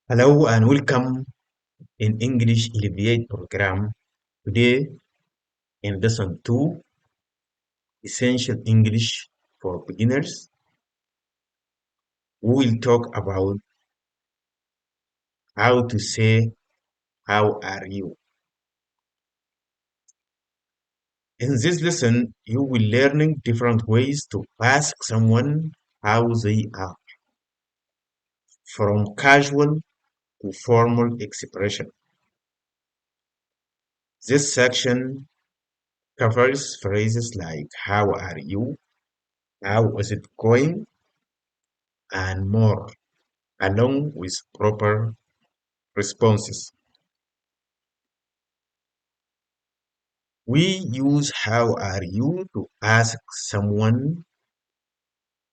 Hello and welcome in English Alleviate program. Today in lesson 2, Essential English for Beginners, we will talk about how to say how are you. In this lesson, you will learning different ways to ask someone how they are, from casual to formal expression. This section covers phrases like how are you, how is it going, and more, along with proper responses. We use how are you to ask someone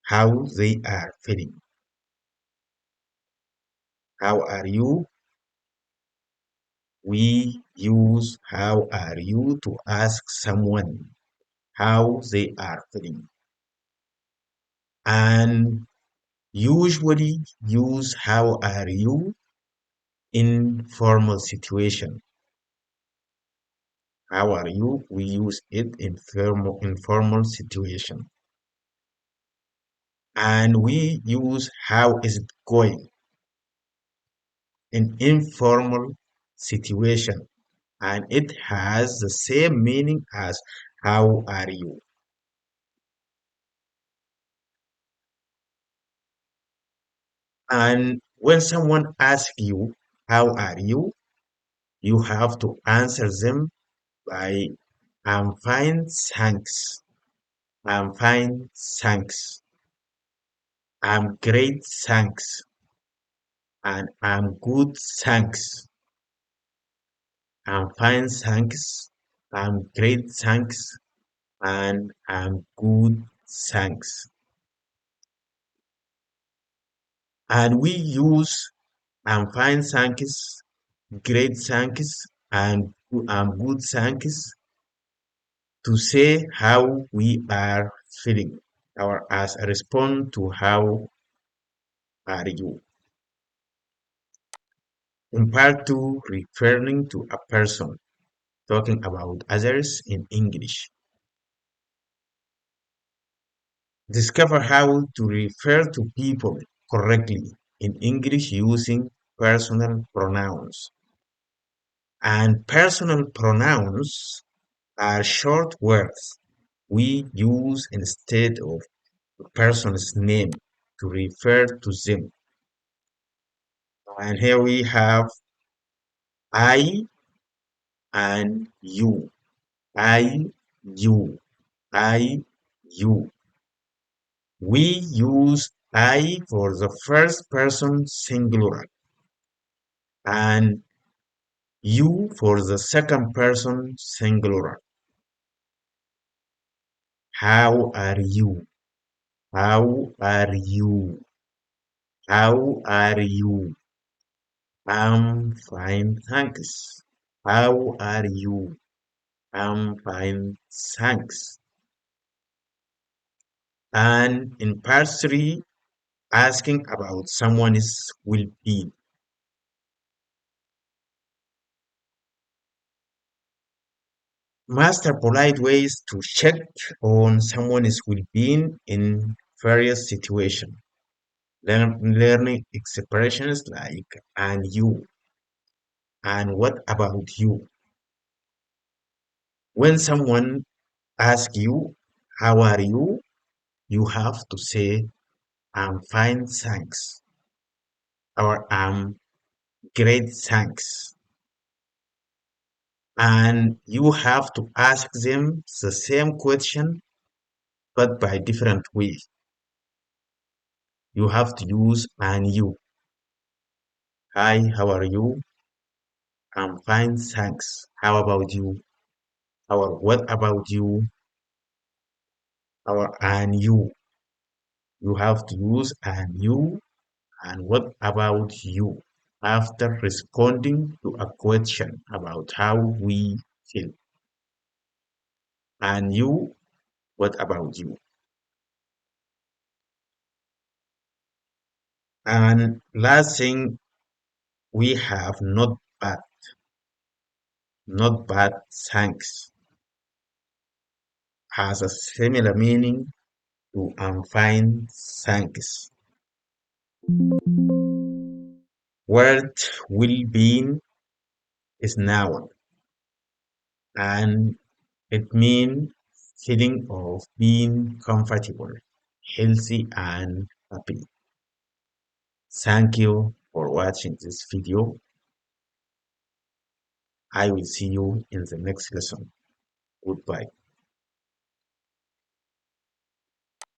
how they are feeling. How are you? We use how are you to ask someone how they are feeling. And usually use how are you in formal situation. How are you? We use it in informal situation. And we use how is it going in informal situation, and it has the same meaning as how are you. And when someone asks you how are you, you have to answer them by I'm fine, thanks. I'm fine, thanks. I'm great, thanks. And I'm good, thanks. I'm fine, thanks. I'm great, thanks. And I'm good, thanks. And we use I'm fine, thanks, great, thanks, and I'm good, thanks to say how we are feeling or as a response to how are you. In part two, referring to a person, talking about others in English. Discover how to refer to people correctly in English using personal pronouns. And personal pronouns are short words we use instead of a person's name to refer to them. And here we have I and you. I, you, I, you. We use I for the first person singular and you for the second person singular. How are you? How are you? How are you? I'm fine, thanks. How are you? I'm fine, thanks. And in part three, asking about someone's well-being. Master polite ways to check on someone's well-being in various situations. Learning expressions like and you and what about you. When someone asks you, how are you? You have to say, I'm fine, thanks. Or I'm great, thanks. And you have to ask them the same question, but by different ways. You have to use and you. Hi, how are you? I'm fine, thanks. How about you? Or what about you? Or and you. You have to use and you and what about you after responding to a question about how we feel. And you, what about you? And last thing, We have not bad, thanks, has a similar meaning to I'm fine, thanks. Word will being is noun and it means feeling of being comfortable, healthy and happy. Thank you for watching this video. I will see you in the next lesson. Goodbye.